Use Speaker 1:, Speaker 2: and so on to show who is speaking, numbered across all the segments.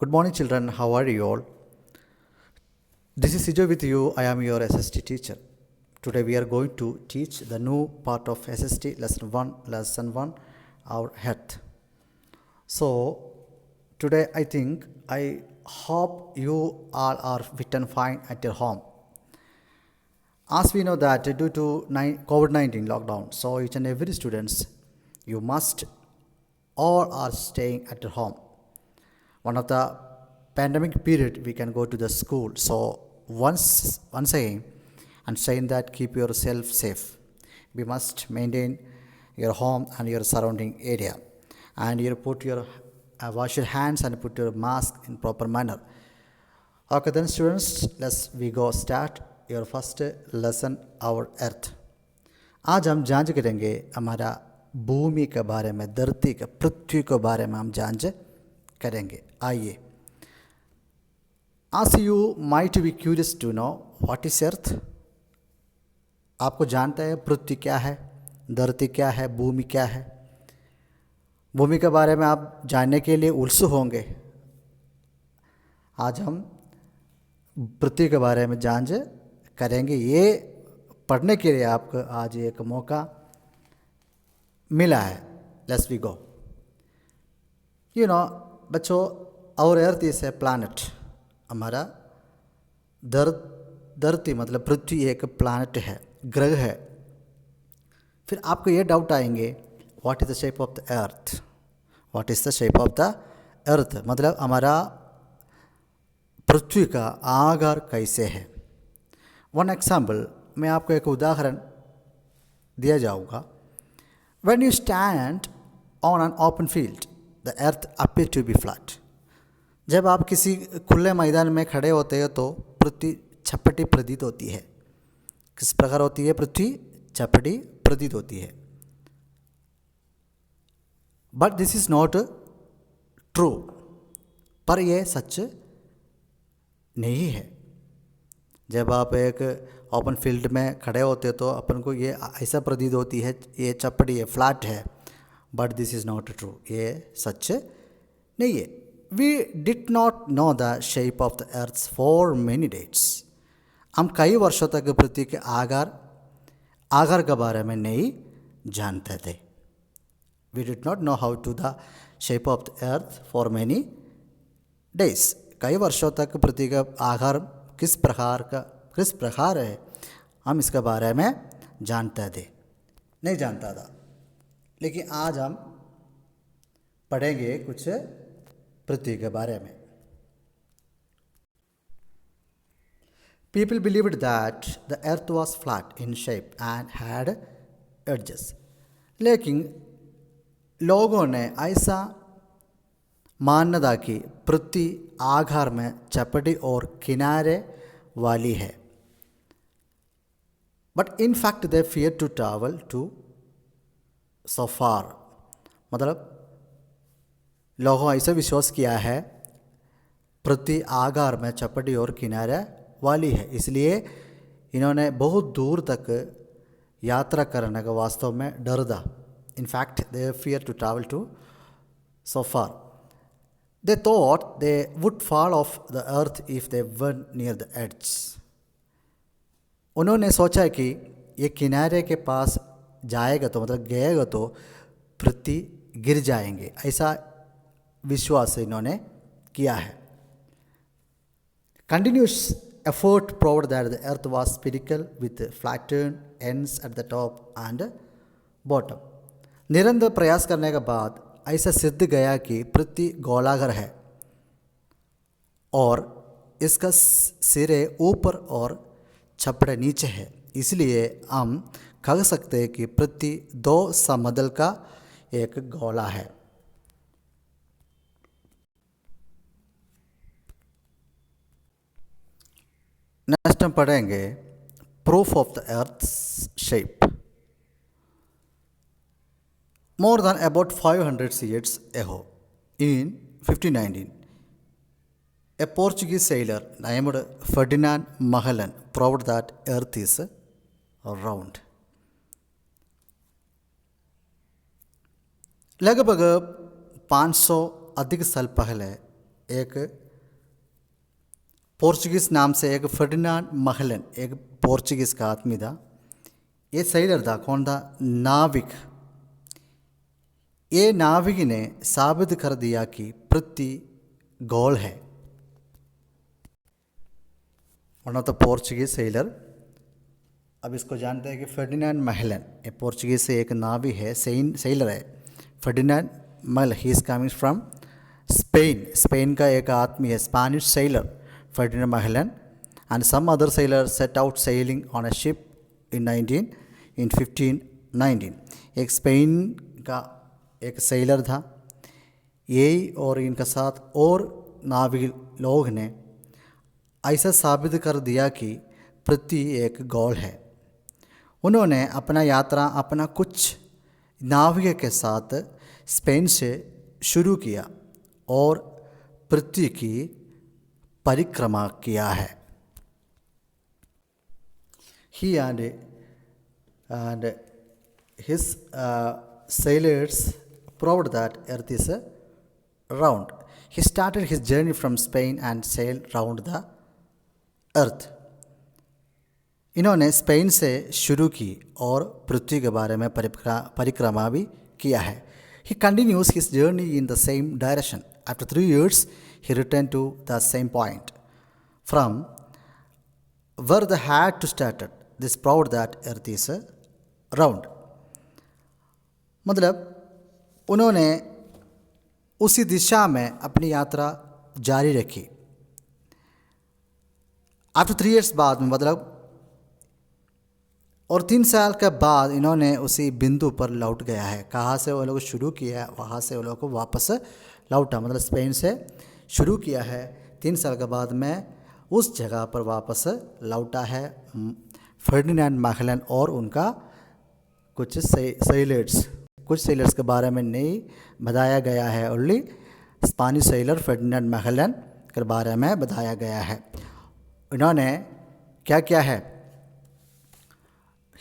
Speaker 1: Good morning, children. How are you all? This is Sijo with you. I am your SST teacher. Today we are going to teach the new part of SST lesson 1, our health. So, today I hope you all are fit and fine at your home. As we know that due to COVID-19 lockdown, so each and every students, you must all are staying at your home. One of the pandemic period we can go to the school. So once again, I'm saying that keep yourself safe. We must maintain your home and your surrounding area, and you put your wash your hands and put your mask in proper manner. Okay, then students, let's we go start your first lesson, our earth. आज हम जांच करेंगे हमारा भूमि के बारे में, धरती के, पृथ्वी के बारे में हम जांच करेंगे. आइए. As you might be curious to know what is earth. आपको जानते हैं पृथ्वी क्या है, धरती क्या है, भूमि क्या है. भूमि के बारे में आप जानने के लिए उत्सुक होंगे. आज हम पृथ्वी के बारे में जांच करेंगे. ये पढ़ने के लिए आपको आज एक मौका मिला है. Let's we go. You know बच्चों, our earth is a planet. हमारा धरती मतलब पृथ्वी एक प्लैनेट है, ग्रह है. फिर आपको ये डाउट आएंगे, what is the shape of the earth. What is the shape of the अर्थ मतलब हमारा पृथ्वी का आकार कैसे है. वन एग्जाम्पल, मैं आपको एक उदाहरण दिया जाऊँगा. When you stand on an open field the earth appear to be flat. जब आप किसी खुले मैदान में खड़े होते हैं तो पृथ्वी चपटी प्रतीत होती है. किस प्रकार होती है? पृथ्वी चपटी प्रतीत होती है. But this is not true. पर यह सच नहीं है. जब आप एक ओपन फील्ड में खड़े होते तो अपन को ये ऐसा प्रतीत होती है ये चपटी है, फ्लैट है. But this is not true. ये सच नहीं है. We did not know the shape of the earth for many days. हम कई वर्षों तक पृथ्वी के आकार के बारे में नहीं जानते थे. We did not know how to the shape of the earth for many days. कई वर्षों तक पृथ्वी का आकार किस प्रकार है हम इसके बारे में जानते थे, नहीं जानता था. लेकिन आज हम पढ़ेंगे कुछ पृथ्वी के बारे में. People believed that the earth was flat in shape and had edges. लेकिन लोगों ने ऐसा मानना था कि पृथ्वी आकार में चपटी और किनारे वाली है. But in fact they fear to travel to so far. मतलब लोगों ऐसा विश्वास किया है पृथ्वी आकार में चपटी और किनारे वाली है, इसलिए इन्होंने बहुत दूर तक यात्रा करने का वास्तव में डर था. In fact they fear to travel to so far. They thought they would fall off the earth if they went near the edge. उन्होंने सोचा कि ये किनारे के पास जाएगा तो मतलब गएगा तो पृथ्वी गिर जाएंगे. ऐसा विश्वास इन्होंने किया है. Continuous effort proved that the earth was spherical with flattened ends at the top and bottom. निरंतर प्रयास करने के बाद ऐसा सिद्ध गया कि पृथ्वी गोलाकार है और इसका सिरे ऊपर और छपड़े नीचे है. इसलिए हम कह सकते हैं कि पृथ्वी दो समतल का एक गोला है. नेक्स्ट हम पढ़ेंगे proof of the earth shape. More than about 500 years ago, in 1519, a Portuguese sailor named Ferdinand Magellan proved that Earth is round. लगभग 500 अधिक साल पहले एक पोर्चुगीज़ नाम से एक फर्डिनांड महलन, एक पोर्चुगीज़ का आदमी था। ये सैलर था, कौन था? नाविक। ये नाविक ने साबित कर दिया कि पृथ्वी गोल है। One of the Portuguese seller. अब इसको जानते हैं कि फर्डिनांड महलन, ये पोर्चुगीज से एक नाविक है, सेलर है। Ferdinand Magellan, he is coming from Spain. Spain का एक आदमी है, Spanish sailor Ferdinand Magellan. And some other sailor set out sailing on a ship in 1519। एक स्पेन का एक सेलर था, यही और इनका साथ और नाविक लोग ने ऐसा साबित कर दिया कि पृथ्वी एक गोल है। उन्होंने अपना यात्रा अपना कुछ नाविक के साथ स्पेन से शुरू किया और पृथ्वी की परिक्रमा किया है। He and his sailors proved that Earth is round. He started his journey from Spain and sailed round the Earth. इन्होंने स्पेन से शुरू की और पृथ्वी के बारे में परिक्रमा भी किया है। He continues his journey in the same direction. After 3 years, he returned to the same point from where they had to started. This proved that Earth is round. मतलब उन्होंने उसी दिशा में अपनी यात्रा जारी रखी। आफ्टर 3 years बाद में, मतलब और 3 साल के बाद इन्होंने उसी बिंदु पर लौट गया है। कहाँ से वो लोग शुरू किया है, वहाँ से वो लोग को वापस लौटा। मतलब स्पेन से शुरू किया है, 3 साल के बाद में उस जगह पर वापस लौटा है। फर्डिनांड महलन और उनका कुछ सेलर्स के बारे में नहीं बताया गया है, ओनली स्पेनिश सेलर फर्डिनांड महलन के बारे में बताया गया है। इन्होंने क्या किया है?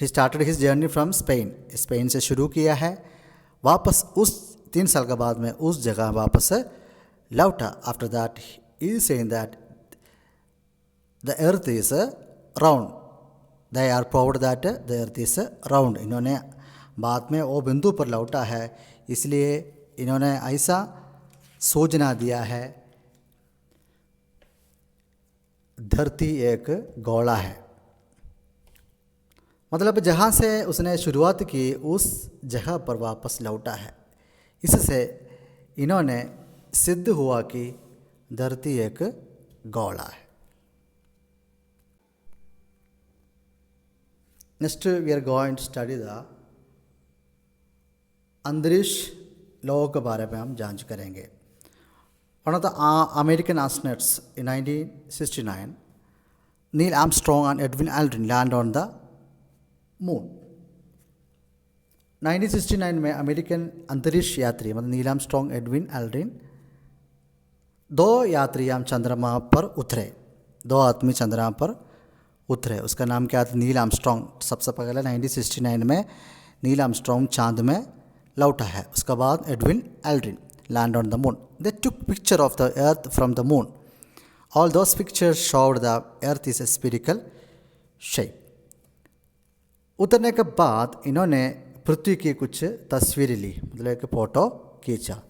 Speaker 1: He started his journey from Spain, Spain से शुरू किया है, वापस उस 3 साल के बाद में उस जगह वापस लौटा। After that he is saying that the earth is round, they are proud that the earth is round. इन्होंने बाद में वो बिंदु पर लौटा है, इसलिए इन्होंने ऐसा सूचना दिया है धरती एक गोला है। मतलब जहाँ से उसने शुरुआत की उस जगह पर वापस लौटा है। इससे इन्होंने सिद्ध हुआ कि धरती एक गोला है। Next we are going to study the अंतरिक्ष लोगों के बारे में हम जांच करेंगे। One of the American astronauts in 1969, Neil Armstrong and Edwin Aldrin land on the moon. 1969 में अमेरिकन अंतरिक्ष यात्री मतलब नील आर्मस्ट्रॉन्ग, एडविन एल्ड्रिन, 2 यात्री हम चंद्रमा पर उतरे, 2 आदमी चंद्रमा पर उतरे। उसका नाम क्या था? Neil Armstrong. सबसे पहले 1969 में नील आर्मस्ट्रॉन्ग चांद में लौटा है। उसके बाद Edwin Aldrin land on the moon. They took picture of the earth from the moon. All those pictures showed the earth is A spherical shape. उतरने के बाद इन्होंने पृथ्वी की कुछ तस्वीरें ली, मतलब एक फ़ोटो खींचा।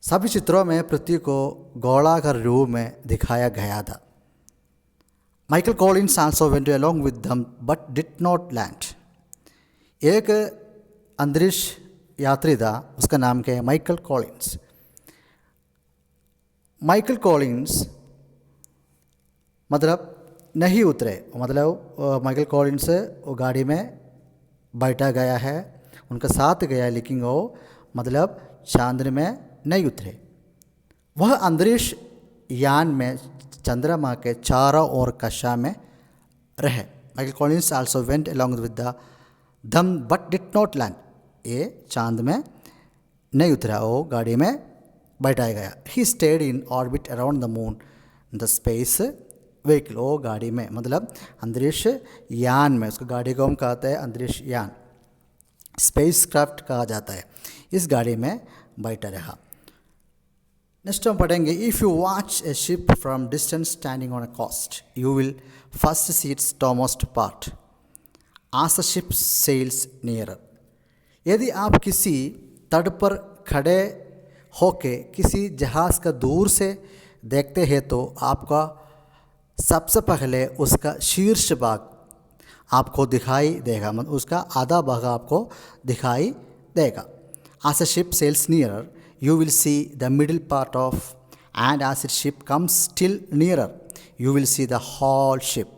Speaker 1: सभी चित्रों में पृथ्वी को गोलाकार रूप में दिखाया गया था। Michael Collins also went along with them but did not land. एक अंतरिक्ष यात्री था, उसका नाम क्या है? Michael Collins. माइकल कॉलिंस मतलब नहीं उतरे, मतलब माइकल कॉलिंस वो गाड़ी में बैठा गया है, उनका साथ गया, लेकिन वो मतलब चांद में नहीं उतरे। वह अंतरिक्ष यान में चंद्रमा के चारों ओर कक्षा में रहे। Michael Collins also went along with them but did not land. ये चांद में नहीं उतरा, वो गाड़ी में बैठाया गया। He stayed in orbit around the moon the space vehicle. वो गाड़ी में मतलब अंतरिक्ष यान में, उसको गाड़ी को हम कहते हैं अंतरिक्ष यान, स्पेस क्राफ्ट कहा जाता है। इस गाड़ी में बैठा रहा। नेक्स्ट हम पढ़ेंगे, if you watch a ship from distance standing on a coast you will first see its topmost part as the ship sails nearer। यदि आप किसी तट पर खड़े होके किसी जहाज़ का दूर से देखते हैं तो आपका सबसे पहले उसका शीर्ष भाग आपको दिखाई देगा, मतलब उसका आधा भाग आपको दिखाई देगा। As a ship sails nearer you will see the middle part of, and as its ship comes still nearer you will see the whole ship।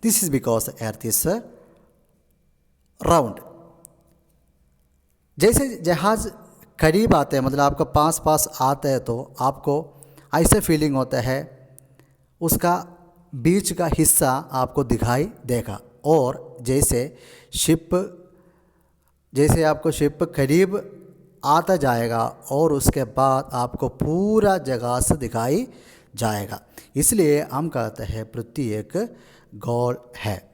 Speaker 1: This is because the earth is round. जैसे जहाज़ करीब आते हैं, मतलब आपका पास पास आते हैं, तो आपको ऐसे फीलिंग होता है उसका बीच का हिस्सा आपको दिखाई देगा। और जैसे आपको शिप करीब आता जाएगा और उसके बाद आपको पूरा जगह से दिखाई जाएगा। इसलिए हम कहते हैं पृथ्वी एक गोल है।